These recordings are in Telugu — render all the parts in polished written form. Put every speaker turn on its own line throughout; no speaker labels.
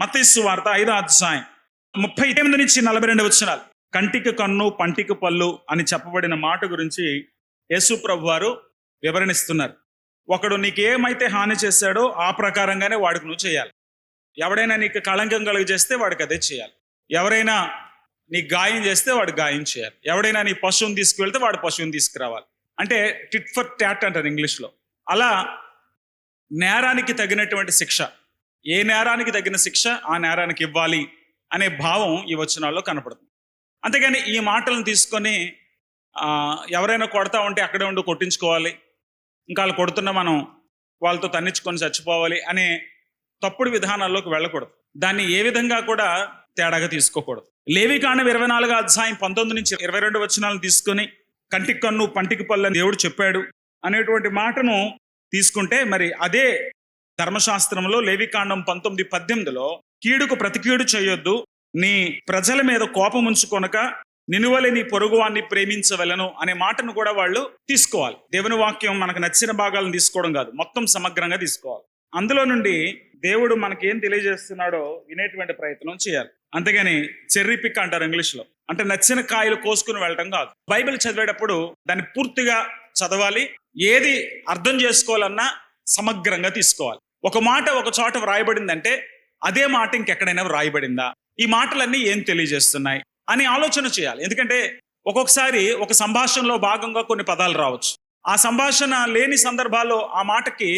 మత్తయి సువార్త 5వ అధ్యాయం 38 నుంచి 42 వచనాలు. కంటికి కన్ను పంటికి పళ్ళు అని చెప్పబడిన మాట గురించి యేసు ప్రభు వారు వివరణిస్తున్నారు. ఒకడు నీకేమైతే హాని చేశాడో ఆ ప్రకారంగానే వాడికి నువ్వు చేయాలి. ఎవడైనా నీకు కళంకం కలుగ చేస్తే వాడికి అదే చేయాలి. ఎవరైనా నీకు గాయం చేస్తే వాడు గాయం చేయాలి. ఎవడైనా నీ పశువుని తీసుకువెళ్తే వాడు పశువుని తీసుకురావాలి. అంటే టిట్ ఫర్ టాట్ అంటారు ఇంగ్లీష్లో. అలా నేరానికి తగినటువంటి శిక్ష, ఏ నేరానికి తగిన శిక్ష ఆ నేరానికి ఇవ్వాలి అనే భావం ఈ వచనాల్లో కనపడుతుంది. అంతేగాని ఈ మాటలను తీసుకొని ఎవరైనా కొడతా ఉంటే అక్కడే ఉండి కొట్టించుకోవాలి, ఇంకా వాళ్ళు కొడుతున్న మనం వాళ్ళతో తన్నించుకొని చచ్చిపోవాలి అనే తప్పుడు విధానాల్లోకి వెళ్ళకూడదు. దాన్ని ఏ విధంగా కూడా తేడాగా తీసుకోకూడదు. లేవికాండం 24వ అధ్యాయం 19 నుంచి 22 వచనాలను తీసుకొని కంటికి కన్ను పంటికి పళ్ళు అని దేవుడు చెప్పాడు అనేటువంటి మాటను తీసుకుంటే, మరి అదే ధర్మశాస్త్రంలో లేవికాండం 19:18లో కీడుకు ప్రతి కీడు చేయొద్దు, నీ ప్రజల మీద కోపం ఉంచుకొనక నినువలే నీ పొరుగువాన్ని ప్రేమించవలను అనే మాటను కూడా వాళ్ళు తీసుకోవాలి. దేవుని వాక్యం మనకు నచ్చిన భాగాలను తీసుకోవడం కాదు, మొత్తం సమగ్రంగా తీసుకోవాలి. అందులో నుండి దేవుడు మనకేం తెలియజేస్తున్నాడో వినేటువంటి ప్రయత్నం చేయాలి. అంతేగాని చెర్రీ పిక్ అంటారు ఇంగ్లీష్లో, అంటే నచ్చిన కాయలు కోసుకుని వెళ్ళటం కాదు. బైబిల్ చదివేటప్పుడు దాన్ని పూర్తిగా చదవాలి. ఏది అర్థం చేసుకోవాలన్నా సమగ్రంగా తీసుకోవాలి. ఒక మాట ఒక చోట వ్రాయబడిందంటే అదే మాట ఇంకెక్కడైనా వ్రాయబడిందా, ఈ మాటలన్నీ ఏం తెలియజేస్తున్నాయి అని ఆలోచన చేయాలి. ఎందుకంటే ఒక్కొక్కసారి ఒక సంభాషణలో భాగంగా కొన్ని పదాలు రావచ్చు. ఆ సంభాషణ లేని సందర్భాల్లో ఆ మాటకి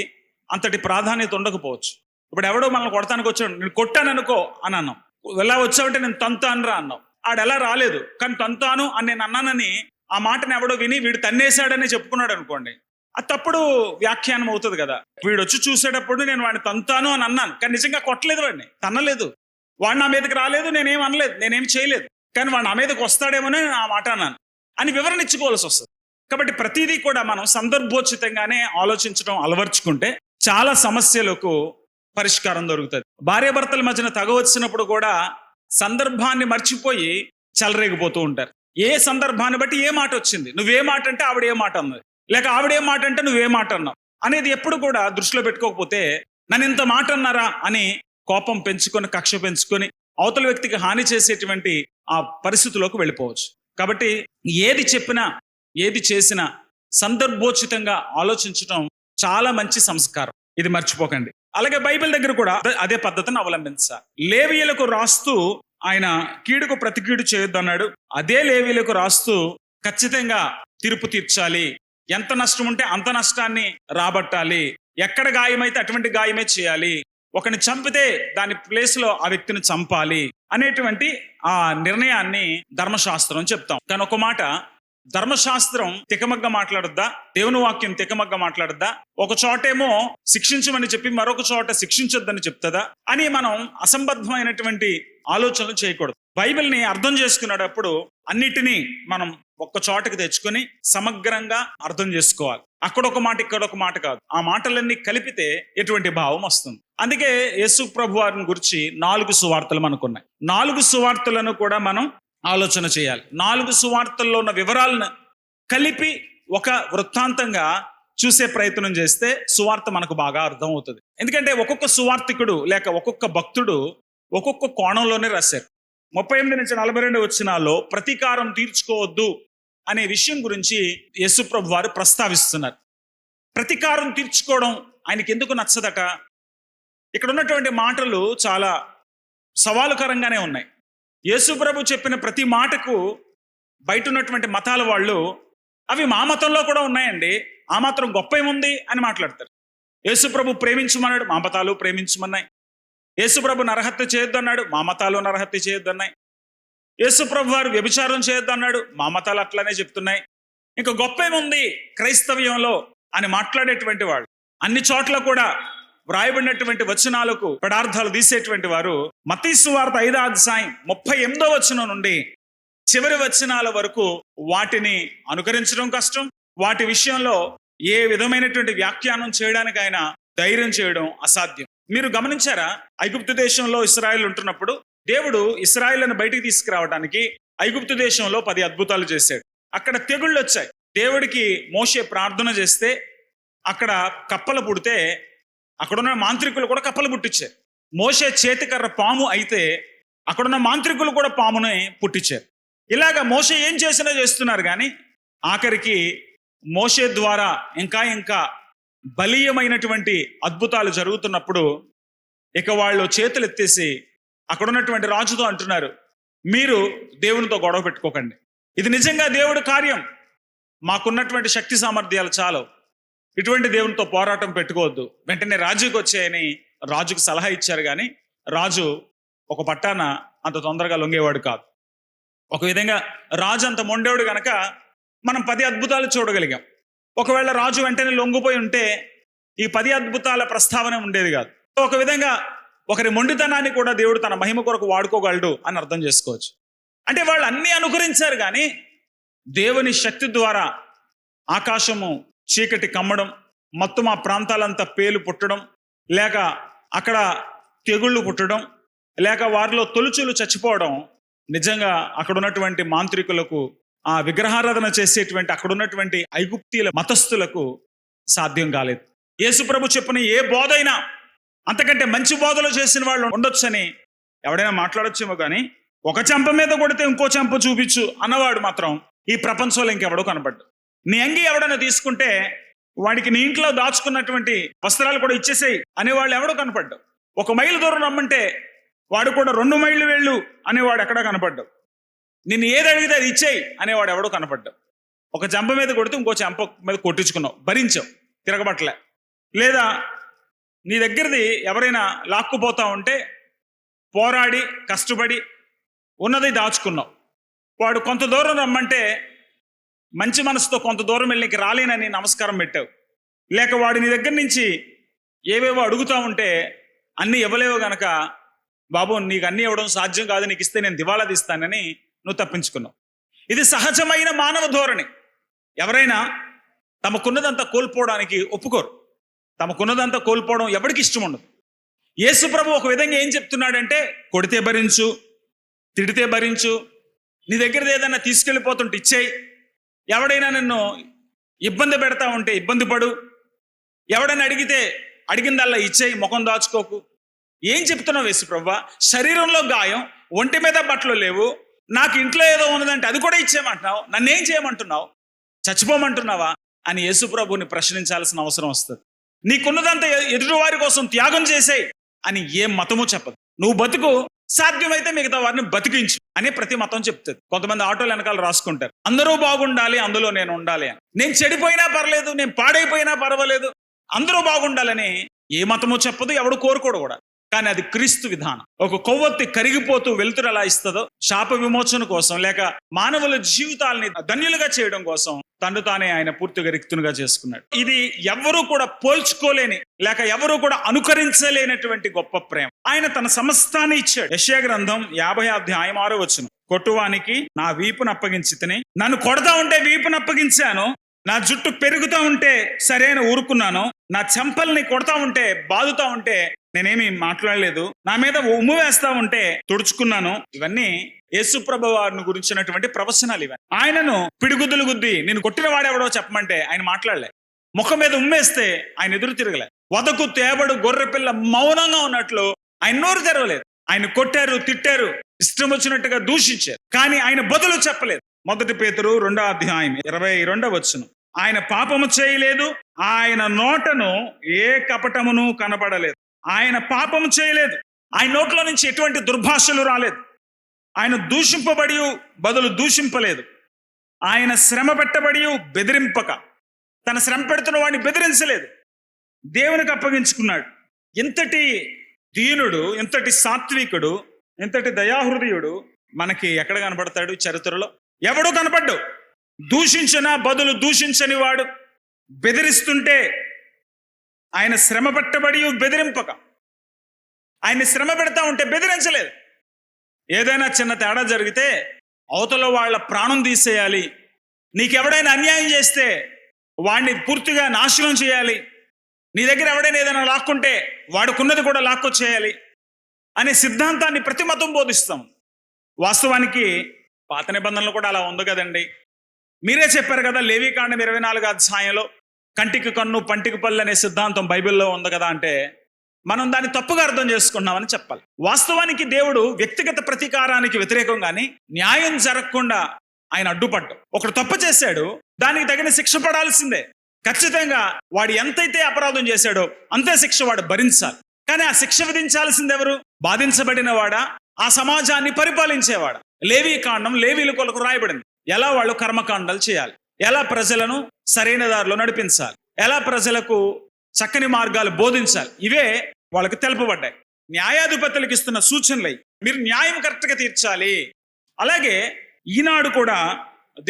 అంతటి ప్రాధాన్యత ఉండకపోవచ్చు. ఇప్పుడు ఎవడో మనల్ని కొడతానికి వచ్చాడు, నేను కొట్టాననుకో అని అన్నాం. ఎలా వచ్చావంటే నేను తంతాను రా అన్నాం. ఆడెలా రాలేదు, కానీ తంతాను అని నేను అన్నానని ఆ మాటను ఎవడో విని వీడు తన్నేశాడని చెప్పుకున్నాడు అనుకోండి, అది తప్పుడు వ్యాఖ్యానం అవుతుంది కదా. వీడు వచ్చి చూసేటప్పుడు నేను వాడిని తంతాను అని అన్నాను, కానీ నిజంగా కొట్టలేదు, వాడిని తన్నలేదు, వాడు నా మీదకి రాలేదు, నేనేం అనలేదు, నేనేం చేయలేదు, కానీ వాడు నా మీదకి వస్తాడేమోనే నేను ఆ మాట అన్నాను అని వివరణ ఇచ్చుకోవాల్సి వస్తుంది. కాబట్టి ప్రతిదీ కూడా మనం సందర్భోచితంగానే ఆలోచించడం అలవర్చుకుంటే చాలా సమస్యలకు పరిష్కారం దొరుకుతుంది. భార్యాభర్తల మధ్యన తగ వచ్చినప్పుడు కూడా సందర్భాన్ని మర్చిపోయి చెలరేగిపోతూ ఉంటారు. ఏ సందర్భాన్ని బట్టి ఏ మాట వచ్చింది, నువ్వే మాట అంటే ఆవిడ ఏ మాట అన్నది, లేక ఆవిడే మాట అంటే నువ్వే మాట అన్నావు అనేది ఎప్పుడు కూడా దృష్టిలో పెట్టుకోకపోతే నన్ను ఇంత మాట అన్నారా అని కోపం పెంచుకొని కక్ష పెంచుకొని అవతల వ్యక్తికి హాని చేసేటువంటి ఆ పరిస్థితుల్లోకి వెళ్ళిపోవచ్చు. కాబట్టి ఏది చెప్పినా ఏది చేసినా సందర్భోచితంగా ఆలోచించడం చాలా మంచి సంస్కారం, ఇది మర్చిపోకండి. అలాగే బైబిల్ దగ్గర కూడా అదే పద్ధతిని అవలంబించాలి. లేవీయులకు రాస్తూ ఆయన కీడుకు ప్రతి కీడు చేయొద్దు అన్నాడు. అదే లేవీయులకు రాస్తూ ఖచ్చితంగా తీర్పు తీర్చాలి, ఎంత నష్టం ఉంటే అంత నష్టాన్ని రాబట్టాలి, ఎక్కడ గాయమైతే అటువంటి గాయమే చేయాలి, ఒకని చంపితే దాని ప్లేస్లో ఆ వ్యక్తిని చంపాలి అనేటువంటి ఆ నిర్ణయాన్ని ధర్మశాస్త్రం చెప్తాం. కానీ ఒక మాట, ధర్మశాస్త్రం తికమగ్గ మాట్లాడద్దా, దేవుని వాక్యం తికమగ్గ మాట్లాడద్దా? ఒక చోటేమో శిక్షించమని చెప్పి మరొక చోట శిక్షించొద్దని చెప్తుందా అని మనం అసంబద్ధమైనటువంటి ఆలోచనలు చేయకూడదు. బైబిల్ని అర్థం చేసుకునేటప్పుడు అన్నిటినీ మనం ఒక్క చోటకి తెచ్చుకొని సమగ్రంగా అర్థం చేసుకోవాలి. అక్కడొక మాట ఇక్కడొక మాట కాదు, ఆ మాటలన్నీ కలిపితే ఎటువంటి భావం వస్తుంది. అందుకే యేసు ప్రభు వారిని గురించి 4 సువార్తలు మనకున్నాయి. 4 సువార్తలను కూడా మనం ఆలోచన చేయాలి. 4 సువార్తల్లో ఉన్న వివరాలను కలిపి ఒక వృత్తాంతంగా చూసే ప్రయత్నం చేస్తే సువార్త మనకు బాగా అర్థం అవుతుంది. ఎందుకంటే ఒక్కొక్క సువార్తికుడు లేక ఒక్కొక్క భక్తుడు ఒక్కొక్క కోణంలోనే రాశారు. 38 నుంచి 42 వచనాల్లో ప్రతీకారం తీర్చుకోవద్దు అనే విషయం గురించి యేసు ప్రభు వారు ప్రస్తావిస్తున్నారు. ప్రతీకారం తీర్చుకోవడం ఆయనకి ఎందుకు నచ్చదట? ఇక్కడ ఉన్నటువంటి మాటలు చాలా సవాలుకరంగానే ఉన్నాయి. యేసు ప్రభు చెప్పిన ప్రతి మాటకు బయట ఉన్నటువంటి మతాల వాళ్ళు అవి మా మతంలో కూడా ఉన్నాయండి, ఆ మాత్రం గొప్ప ఏముంది అని మాట్లాడతారు. యేసు ప్రభు ప్రేమించమన్నాడు, మా మతాలు ప్రేమించమన్నాయి. యేసు ప్రభు నరహత్య చేయొద్దు అన్నాడు, మా మతాలు నరహత్య చేయొద్దు అన్నాయి. యేసు ప్రభు వారు వ్యభిచారం చేయొద్దు అన్నాడు, మా మతాలు అట్లానే చెప్తున్నాయి. ఇంకా గొప్ప ఏముంది క్రైస్తవ్యంలో అని మాట్లాడేటువంటి వాళ్ళు, అన్ని చోట్ల కూడా వ్రాయబడినటువంటి వచనాలకు పదార్థాలు తీసేటువంటి వారు మత్తయి సువార్త 5వ అధ్యాయం 38వ వచనం నుండి చివరి వచనాల వరకు వాటిని అనుకరించడం కష్టం. వాటి విషయంలో ఏ విధమైనటువంటి వ్యాఖ్యానం చేయడానికి ఆయన ధైర్యం చేయడం అసాధ్యం. మీరు గమనించారా, ఐగుప్తు దేశంలో ఇశ్రాయేలు ఉంటున్నప్పుడు దేవుడు ఇశ్రాయేలును బయటికి తీసుకురావడానికి ఐగుప్తు దేశంలో 10 అద్భుతాలు చేశాడు. అక్కడ తెగుళ్ళు వచ్చాయి. దేవుడికి మోషే ప్రార్థన చేస్తే అక్కడ కప్పలు పుడితే అక్కడున్న మాంత్రికులు కూడా కప్పలు పుట్టించారు. మోషే చేతికర్ర పాము అయితే అక్కడున్న మాంత్రికులు కూడా పాముని పుట్టించారు. ఇలాగ మోషే ఏం చేసినా చేస్తున్నారు, కానీ ఆఖరికి మోషే ద్వారా ఇంకా బలీయమైనటువంటి అద్భుతాలు జరుగుతున్నప్పుడు ఇక వాళ్ళు చేతులు ఎత్తేసి అక్కడ ఉన్నటువంటి రాజుతో అంటున్నారు, మీరు దేవునితో గొడవ పెట్టుకోకండి, ఇది నిజంగా దేవుడి కార్యం, మాకున్నటువంటి శక్తి సామర్థ్యాలు చాలు, ఇటువంటి దేవునితో పోరాటం పెట్టుకోవద్దు, వెంటనే రాజుకి వచ్చాయని రాజుకు సలహా ఇచ్చారు. కానీ రాజు ఒక పట్టాన అంత తొందరగా లొంగేవాడు కాదు. ఒక విధంగా రాజు అంత మొండేవాడు గనక మనం 10 అద్భుతాలు చూడగలిగాం. ఒకవేళ రాజు వెంటనే లొంగిపోయి ఉంటే ఈ 10 అద్భుతాల ప్రస్తావన ఉండేది కాదు. ఒక విధంగా ఒకరి మొండితనాన్ని కూడా దేవుడు తన మహిమ కొరకు వాడుకోగలడు అని అర్థం చేసుకోవచ్చు. అంటే వాళ్ళు అన్నీ అనుకరించారు, కానీ దేవుని శక్తి ద్వారా ఆకాశము చీకటి కమ్మడం, మొత్తం ఆ ప్రాంతాలంతా పేలు పుట్టడం, లేక అక్కడ తెగుళ్ళు పుట్టడం, లేక వారిలో తొలుచులు చచ్చిపోవడం నిజంగా అక్కడ ఉన్నటువంటి మాంత్రికులకు, ఆ విగ్రహారాధన చేసేటువంటి అక్కడ ఉన్నటువంటి ఐగుప్తీల మతస్థులకు సాధ్యం కాలేదు. యేసుప్రభు చెప్పిన ఏ బోధ అయినా అంతకంటే మంచి బోధలు చేసిన వాళ్ళు ఉండొచ్చని ఎవడైనా మాట్లాడొచ్చేమో, కానీ ఒక చెంప మీద కొడితే ఇంకో చెంప చూపించు అన్నవాడు మాత్రం ఈ ప్రపంచంలో ఇంకెవడో కనపడ్డు. నీ అంగి ఎవడైనా తీసుకుంటే వాడికి నీ ఇంట్లో దాచుకున్నటువంటి వస్త్రాలు కూడా ఇచ్చేసేయి అనేవాళ్ళు ఎవడో కనపడ్డావు. 1 మైలు దూరం రమ్మంటే వాడు కూడా 2 మైళ్ళు వెళ్ళు అనేవాడు ఎక్కడా కనపడ్డావు. నిన్ను ఏది అడిగితే అది ఇచ్చేయి అనేవాడు ఎవడో కనపడ్డావు. ఒక చెంప మీద కొడితే ఇంకో చెంప మీద కొట్టించుకున్నావు, భరించావు, తిరగబట్టలే. లేదా నీ దగ్గరది ఎవరైనా లాక్కుపోతా ఉంటే పోరాడి కష్టపడి ఉన్నది దాచుకున్నావు. వాడు కొంత దూరం రమ్మంటే మంచి మనసుతో కొంత దూరం వెళ్ళి నీకు రాలేనని నమస్కారం పెట్టావు. లేక వాడు నీ దగ్గర నుంచి ఏవేవో అడుగుతూ ఉంటే అన్నీ ఇవ్వలేవు గనక, బాబు నీకు అన్నీ ఇవ్వడం సాధ్యం కాదు, నీకు ఇస్తే నేను దివాలా తీస్తానని నువ్వు తప్పించుకున్నావు. ఇది సహజమైన మానవ ధోరణి. ఎవరైనా తమకున్నదంతా కోల్పోవడానికి ఒప్పుకోరు. తమకున్నదంతా కోల్పోవడం ఎవరికి ఇష్టం ఉండదు. యేసు ప్రభు ఒక విధంగా ఏం చెప్తున్నాడంటే, కొడితే భరించు, తిడితే భరించు, నీ దగ్గరది ఏదైనా తీసుకెళ్ళిపోతుంటే ఇచ్చేయి, ఎవడైనా నిన్ను ఇబ్బంది పెడతా ఉంటే ఇబ్బంది పడు, ఎవడైనా అడిగితే అడిగిందల్లా ఇచ్చేయి, ముఖం దాచుకోకు. ఏం చెప్తున్నావు యేసు ప్రభువా? శరీరంలో గాయం, ఒంటి మీద బట్టలు లేవు, నాకు ఇంట్లో ఏదో ఉన్నదంటే అది కూడా ఇచ్చేయమంటున్నావు, నన్నేం చేయమంటున్నావు, చచ్చిపోమంటున్నావా అని యేసు ప్రభుని ప్రశ్నించాల్సిన అవసరం వస్తుంది. నీకున్నదంతా ఎదుటివారి కోసం త్యాగం చేసేయి అని ఏ మతము చెప్పదు. నువ్వు బతుకు, సాధ్యమైతే మిగతా వారిని బతికించు అని ప్రతి మతం చెప్తుంది. కొంతమంది ఆటోలు వెనకాల రాసుకుంటారు, అందరూ బాగుండాలి, అందులో నేను ఉండాలి అని. నేను చెడిపోయినా పర్లేదు, నేను పాడైపోయినా పర్వాలేదు, అందరూ బాగుండాలని ఏ మతము చెప్పదు, ఎవడు కోరుకోడు కూడా. కానీ అది క్రీస్తు విధానం. ఒక కొవ్వొత్తి కరిగిపోతూ వెలుతురు ఎలా ఇస్తుందో, శాప విమోచన కోసం లేక మానవుల జీవితాలని ధన్యులుగా చేయడం కోసం తను తానే ఆయన పూర్తిగా రిక్తునిగా చేసుకున్నాడు. ఇది ఎవరు కూడా పోల్చుకోలేని లేక ఎవరు కూడా అనుకరించలేనటువంటి గొప్ప ప్రేమ. ఆయన తన సమస్తాన్ని ఇచ్చాడు. యెషయా గ్రంథం 50:6 కొట్టువానికి నా వీపును అప్పగించితిని, నన్ను కొడతా ఉంటే వీపును అప్పగించాను, నా జుట్టు పెరుగుతా ఉంటే సరైన ఊరుకున్నాను, నా చెంపల్ని కొడతా ఉంటే బాదుతా ఉంటే నేనేమి మాట్లాడలేదు, నా మీద ఉమ్ము వేస్తా ఉంటే తుడుచుకున్నాను. ఇవన్నీ యేసు ప్రభు వారిని గురించినటువంటి ప్రవచనాలు. ఇవన్నీ ఆయనను పిడిగుద్దులు గుద్ది నేను కొట్టిన వాడెవడో చెప్పమంటే ఆయన మాట్లాడలే. ముఖం మీద ఉమ్మేస్తే ఆయన ఎదురు తిరగలే. వదకు తేబడు గొర్రె పిల్ల మౌనంగా ఉన్నట్లు ఆయన నోరు తెరవలేదు. ఆయన కొట్టారు, తిట్టారు, ఇష్టం వచ్చినట్టుగా దూషించారు, కానీ ఆయన బదులు చెప్పలేదు. 1 పేతురు 2:22 ఆయన పాపము చేయలేదు, ఆయన నోటను ఏ కపటమును కనబడలేదు. ఆయన పాపము చేయలేదు, ఆయన నోట్లో నుంచి ఎటువంటి దుర్భాషలు రాలేదు, ఆయన దూషింపబడి బదులు దూషింపలేదు, ఆయన శ్రమ పెట్టబడి బెదిరింపక తన శ్రమ పెడుతున్న వాడిని బెదిరించలేదు, దేవునికి అప్పగించుకున్నాడు. ఇంతటి దీనుడు, ఇంతటి సాత్వికుడు, ఇంతటి దయాహృదయుడు మనకి ఎక్కడ కనబడతాడు చరిత్రలో? ఎవడు కనపడ్డు. దూషించిన బదులు దూషించని వాడు, బెదిరిస్తుంటే ఆయన శ్రమ పెట్టబడి బెదిరింపక, ఆయన్ని శ్రమ పెడతా ఉంటే బెదిరించలేదు. ఏదైనా చిన్న తేడా జరిగితే అవతల వాళ్ళ ప్రాణం తీసేయాలి, నీకెవడైనా అన్యాయం చేస్తే వాడిని పూర్తిగా నాశనం చేయాలి, నీ దగ్గర ఎవడైనా ఏదైనా లాక్కుంటే వాడుకున్నది కూడా లాక్కొచ్చేయాలి అనే సిద్ధాంతాన్ని ప్రతి మతం బోధిస్తాం. వాస్తవానికి పాత నిబంధనలు కూడా అలా ఉంది కదండి. మీరే చెప్పారు కదా, లేవీకాండం 24 అధ్యాయంలో కంటికి కన్ను పంటికి పళ్ళు అనే సిద్ధాంతం బైబిల్లో ఉంది కదా అంటే, మనం దాన్ని తప్పుగా అర్థం చేసుకున్నామని చెప్పాలి. వాస్తవానికి దేవుడు వ్యక్తిగత ప్రతీకారానికి వ్యతిరేకంగానే న్యాయం జరగకుండా ఆయన అడ్డుపడ్డం. ఒకడు తప్పు చేశాడు, దానికి తగిన శిక్ష పడాల్సిందే. ఖచ్చితంగా వాడు ఎంతైతే అపరాధం చేశాడో అంతే శిక్ష వాడు భరించాలి. కానీ ఆ శిక్ష విధించాల్సింది ఎవరు? బాధించబడిన వాడా? ఆ సమాజాన్ని పరిపాలించేవాడా? లేవీ కాండం లేవీల కొరకు రాయబడింది. ఎలా వాళ్ళు కర్మకాండాలు చేయాలి, ఎలా ప్రజలను సరైన దారిలో నడిపించాలి, ఎలా ప్రజలకు చక్కని మార్గాలు బోధించాలి, ఇవే వాళ్ళకి తెలుపబడ్డాయి. న్యాయాధిపతులకు ఇస్తున్న సూచనలు మీరు న్యాయం కరెక్ట్గా తీర్చాలి. అలాగే ఈనాడు కూడా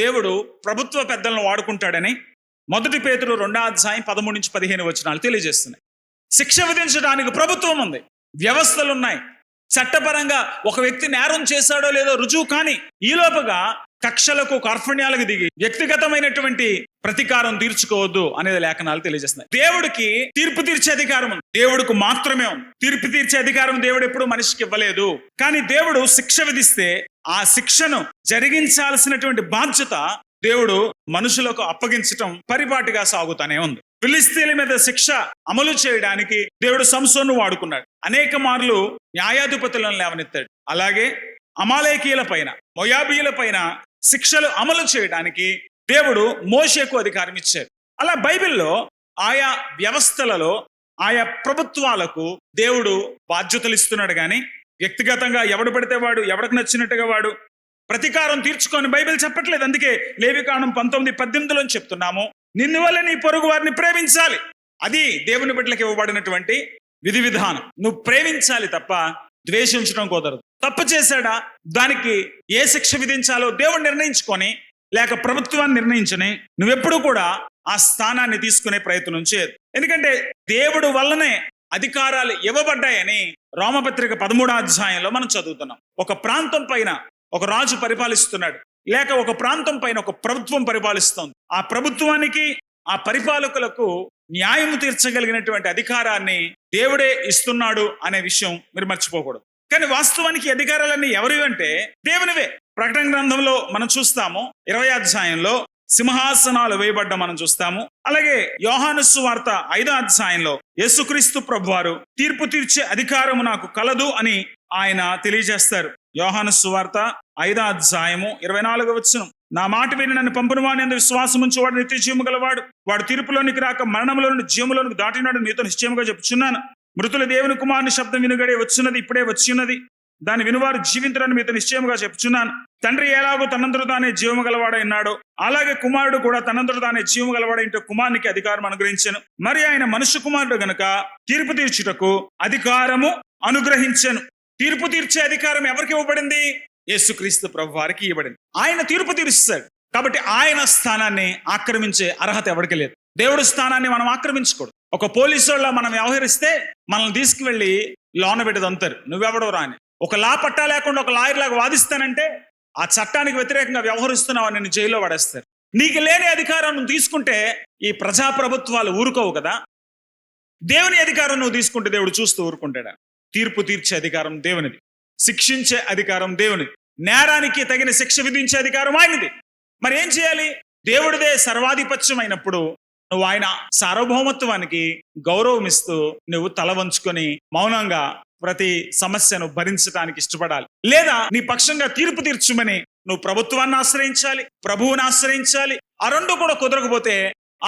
దేవుడు ప్రభుత్వ పెద్దలను వాడుకుంటాడని 1 పేతురు 2:13-15 తెలియజేస్తున్నాయి. శిక్ష విధించడానికి ప్రభుత్వం ఉంది, వ్యవస్థలు ఉన్నాయి. చట్టపరంగా ఒక వ్యక్తి నేరం చేశాడో లేదో రుజువు కానీ ఈలోపుగా కక్షలకు కార్పణ్యాలకు దిగి వ్యక్తిగతమైనటువంటి ప్రతీకారం తీర్చుకోవద్దు అనేది లేఖనాలు తెలియజేస్తున్నాయి. దేవుడికి తీర్పు తీర్చే అధికారం ఉంది, దేవుడికి మాత్రమే ఉంది. తీర్పు తీర్చే అధికారం దేవుడు ఎప్పుడు మనిషికి ఇవ్వలేదు. కానీ దేవుడు శిక్ష విధిస్తే ఆ శిక్షను జరిగించాల్సినటువంటి బాధ్యత దేవుడు మనుషులకు అప్పగించటం పరిపాటిగా సాగుతానే ఉంది. ఫిలిస్తీన్ల మీద శిక్ష అమలు చేయడానికి దేవుడు సంసోను వాడుకున్నాడు. అనేక మార్లు న్యాయాధిపతులను లేవనెత్తాడు. అలాగే అమాలేకీయుల పైన, మోయాబీయుల పైన శిక్షలు అమలు చేయడానికి దేవుడు మోషేకు అధికారం ఇచ్చాడు. అలా బైబిల్లో ఆయా వ్యవస్థలలో ఆయా ప్రభుత్వాలకు దేవుడు బాధ్యతలు ఇస్తున్నాడు. కానీ వ్యక్తిగతంగా ఎవడు పడితే వాడు, ఎవడికి నచ్చినట్టుగా వాడు ప్రతీకారం తీర్చుకొని బైబిల్ చెప్పట్లేదు. అందుకే లేవికాండం 19:18 చెప్తున్నాము, నిన్ను వల్ల నీ పొరుగు వారిని ప్రేమించాలి. అది దేవుని బిడ్డలకు ఇవ్వబడినటువంటి విధి విధానం. నువ్వు ప్రేమించాలి తప్ప ద్వేషించడం కుదరదు. తప్పు చేశాడా, దానికి ఏ శిక్ష విధించాలో దేవుడు నిర్ణయించుకొని, లేక ప్రభుత్వాన్ని నిర్ణయించని నువ్వెప్పుడు కూడా ఆ స్థానాన్ని తీసుకునే ప్రయత్నం చేయదు. ఎందుకంటే దేవుడు వల్లనే అధికారాలు ఇవ్వబడ్డాయని రోమపత్రిక 13 మనం చదువుతున్నాం. ఒక ప్రాంతం పైన ఒక రాజు పరిపాలిస్తున్నాడు, లేక ఒక ప్రాంతం పైన ఒక ప్రభుత్వం పరిపాలిస్తోంది. ఆ ప్రభుత్వానికి, ఆ పరిపాలకులకు న్యాయం తీర్చగలిగినటువంటి అధికారాన్ని దేవుడే ఇస్తున్నాడు అనే విషయం మీరు మర్చిపోకూడదు. కానీ వాస్తవానికి అధికారాలన్నీ ఎవరివి అంటే దేవునివే. ప్రకటన గ్రంథంలో మనం చూస్తాము, 20 సింహాసనాలు వేయబడ్డ మనం చూస్తాము. అలాగే యోహాను సువార్త 5 యేసుక్రీస్తు ప్రభువారు తీర్పు తీర్చే అధికారము నాకు కలదు అని ఆయన తెలియజేస్తారు. యోహాను సువార్త 5:24 నా మాట విని నన్ను పంపిన వాని యందు విశ్వాసం ఉంచి వాడు నిత్య జీవము గలవాడు. వాడు తీర్పులోనికి రాక మరణంలో నుండి జీవములోనికి దాటినాడు నీతో నిశ్చయముగా చెప్పుచున్నాను. మృతుల దేవుని కుమారుని శబ్దం వినుగడే వచ్చినది, ఇప్పుడే వచ్చి ఉన్నది. దాని వినువారు జీవించడానికి మీతో నిశ్చయముగా చెప్పుచున్నాను. తండ్రి ఎలాగో తనంతట తానే జీవము గలవాడైనాడో అలాగే కుమారుడు కూడా తనంతట తానే జీవము గలవాడైంటే కుమారునికి అధికారం అనుగ్రహించెను. మరి ఆయన మనుష్య కుమారుడు గనుక తీర్పు తీర్చుటకు అధికారము అనుగ్రహించెను. తీర్పు తీర్చే అధికారం ఎవరికి ఇవ్వబడింది? యేసుక్రీస్తు ప్రభు వారికి ఇవ్వబడింది. ఆయన తీర్పు తీరుస్తాడు. కాబట్టి ఆయన స్థానాన్ని ఆక్రమించే అర్హత ఎవరికి లేదు. దేవుడి స్థానాన్ని మనం ఆక్రమించకూడదు. ఒక పోలీసు వాళ్ళ మనం వ్యవహరిస్తే మనల్ని తీసుకువెళ్ళి లోన పెట్టదంతారు, నువ్వెవడో రాని. ఒక లా పట్టా లేకుండా ఒక లాయర్ లాగా వాదిస్తానంటే ఆ చట్టానికి వ్యతిరేకంగా వ్యవహరిస్తున్నావు, నిన్ను జైల్లో పడేస్తారు. నీకు లేని అధికారం నువ్వు తీసుకుంటే ఈ ప్రజాప్రభుత్వాలు ఊరుకోవు కదా. దేవుని అధికారం నువ్వు తీసుకుంటే దేవుడు చూస్తూ ఊరుకుంటాడా? తీర్పు తీర్చే అధికారం దేవునిది, శిక్షించే అధికారం దేవునిది, నేరానికి తగిన శిక్ష విధించే అధికారం ఆయనది. మరి ఏం చేయాలి? దేవుడిదే సర్వాధిపత్యం అయినప్పుడు నువ్వు ఆయన సార్వభౌమత్వానికి గౌరవం ఇస్తూ నువ్వు తల వంచుకొని మౌనంగా ప్రతి సమస్యను భరించడానికి ఇష్టపడాలి. లేదా నీ పక్షంగా తీర్పు తీర్చుమని నువ్వు ప్రభుత్వాన్ని ఆశ్రయించాలి, ప్రభువుని ఆశ్రయించాలి. ఆ రెండు కూడా కుదరకపోతే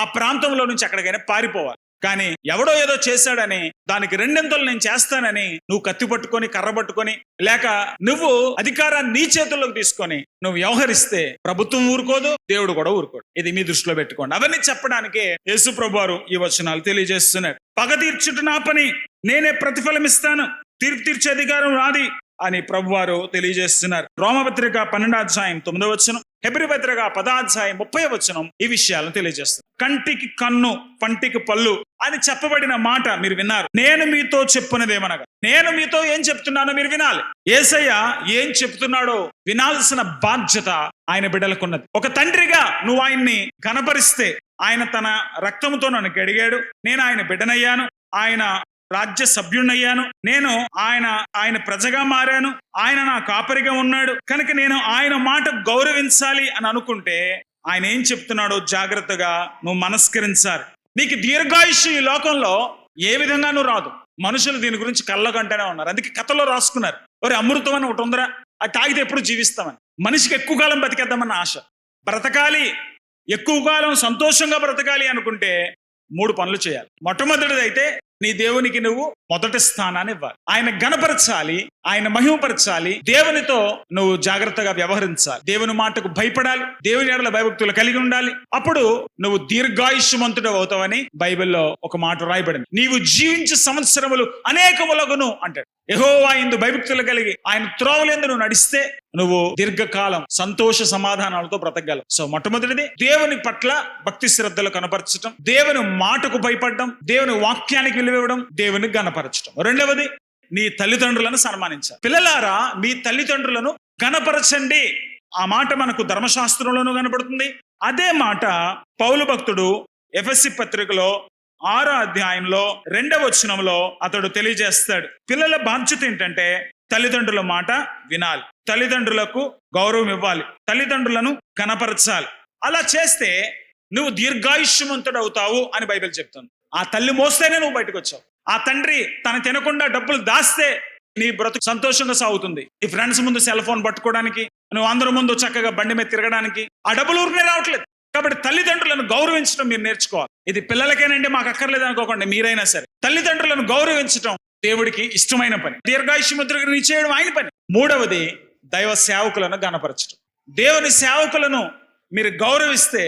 ఆ ప్రాంతంలో నుంచి ఎక్కడికైనా పారిపోవాలి. కానీ ఎవడో ఏదో చేశాడని దానికి రెండింతలు నేను చేస్తానని నువ్వు కత్తి పట్టుకొని, కర్ర పట్టుకొని, లేక నువ్వు అధికారాన్ని నీ చేతుల్లోకి తీసుకొని నువ్వు వ్యవహరిస్తే ప్రభుత్వం ఊరుకోదు, దేవుడు కూడా ఊరుకోడు. ఇది మీ దృష్టిలో పెట్టుకోండి. అవన్నీ చెప్పడానికే యేసు ప్రభువారు ఈ వచనాలు తెలియజేస్తున్నారు. పగ తీర్చుట నా పని, నేనే ప్రతిఫలం ఇస్తాను, తీర్పు తీర్చే అధికారం నాది అని ప్రభువారు తెలియజేస్తున్నారు. రోమపత్రిక 12:9, హెబ్రీ పత్రిక 10:30 ఈ విషయాలను తెలియజేస్తున్నారు. కంటికి కన్ను, పంటికి పళ్ళు అని చెప్పబడిన మాట మీరు విన్నారు. నేను మీతో చెప్పున్నదేమనగా, నేను మీతో ఏం చెప్తున్నానో మీరు వినాలి. యేసయ్య ఏం చెప్తున్నాడో వినాల్సిన బాధ్యత ఆయన బిడ్డలకున్నది. ఒక తండ్రిగా నువ్వు ఆయన్ని కనపరిస్తే, ఆయన తన రక్తంతో నన్ను కడిగాడు, నేను ఆయన బిడ్డనయ్యాను, ఆయన రాజ్య సభ్యుణ్ణయ్యాను, నేను ఆయన ప్రజగా మారాను, ఆయన నా కాపరిగా ఉన్నాడు కనుక నేను ఆయన మాట గౌరవించాలి అని అనుకుంటే ఆయన ఏం చెప్తున్నాడో జాగ్రత్తగా నువ్వు మనస్కరించాలి. నీకు దీర్ఘాయుష్షు ఈ లోకంలో ఏ విధంగానూ రాదు. మనుషులు దీని గురించి కళ్ళగంటనే ఉన్నారు. అందుకే కథలో రాసుకున్నారు, ఒరే అమృతం అని ఒకటి ఉందరా, అది తాగితే ఎప్పుడు జీవిస్తామని. మనిషికి ఎక్కువ కాలం బతికేద్దామన్న ఆశ. బ్రతకాలి, ఎక్కువ కాలం సంతోషంగా బ్రతకాలి అనుకుంటే 3 పనులు చేయాలి. మొట్టమొదటిది అయితే నీ దేవునికి నువ్వు మొదటి స్థానాన్ని ఇవ్వాలి. ఆయన గణపరచాలి, ఆయన మహిమపరచాలి, దేవునితో నువ్వు జాగ్రత్తగా వ్యవహరించాలి, దేవుని మాటకు భయపడాలి, దేవుని ఎడల భయభక్తులు కలిగి ఉండాలి. అప్పుడు నువ్వు దీర్ఘాయుష్మంతుడు అవుతావని బైబిల్లో ఒక మాట రాయబడింది. నీవు జీవించే సంవత్సరములు అనేకములగును అంటాడు. యెహోవా యందు భయభక్తులు కలిగి ఆయన త్రోవలందు నువ్వు నడిస్తే నువ్వు దీర్ఘకాలం సంతోష సమాధానాలతో బ్రతకగలవు. సో మొట్టమొదటిది దేవుని పట్ల భక్తి శ్రద్ధలు కనపరచడం, దేవుని మాటకు భయపడడం, దేవుని వాక్యానికి విలువ ఇవ్వడం, దేవుని గణపరచడం. రెండవది నీ తల్లిదండ్రులను సన్మానించాలి. పిల్లలారా, మీ తల్లిదండ్రులను గణపరచండి. ఆ మాట మనకు ధర్మశాస్త్రంలోనూ కనబడుతుంది. అదే మాట పౌలు భక్తుడు ఎఫెసీ పత్రికలో 6వ అధ్యాయంలో 2వ వచనంలో అతడు తెలియజేస్తాడు. పిల్లల బాధ్యత ఏంటంటే తల్లిదండ్రుల మాట వినాలి, తల్లిదండ్రులకు గౌరవం ఇవ్వాలి, తల్లిదండ్రులను కనపరచాలి. అలా చేస్తే నువ్వు దీర్ఘాయుష్యమంతుడు అవుతావు అని బైబిల్ చెప్తుంది. ఆ తల్లి మోస్తేనే నువ్వు బయటకు వచ్చావు. ఆ తండ్రి తను తినకుండా డబ్బులు దాస్తే నీ బ్రతుకు సంతోషంగా సాగుతుంది. ఈ ఫ్రెండ్స్ ముందు సెల్ ఫోన్ పట్టుకోవడానికి, నువ్వు అందరి ముందు చక్కగా బండి మీద తిరగడానికి ఆ డబ్బులు ఊరినే రావట్లేదు. కాబట్టి తల్లిదండ్రులను గౌరవించడం మీరు నేర్చుకోవాలి. ఇది పిల్లలకేనండి, మాకు అక్కర్లేదు అనుకోకండి. మీరైనా సరే తల్లిదండ్రులను గౌరవించడం దేవుడికి ఇష్టమైన పని. దీర్ఘాయుష్యముద్రని చేయడం ఆయన పని. మూడవది దైవ సేవకులను గణపరచడం. దేవుని సేవకులను మీరు గౌరవిస్తే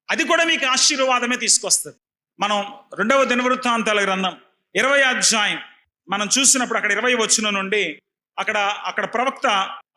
అది కూడా మీకు ఆశీర్వాదమే తీసుకొస్తుంది. మనం 2వ దినవృత్తాంతాల గ్రంథం 20వ అధ్యాయం మనం చూసినప్పుడు అక్కడ 20వ వచనం నుండి అక్కడ ప్రవక్త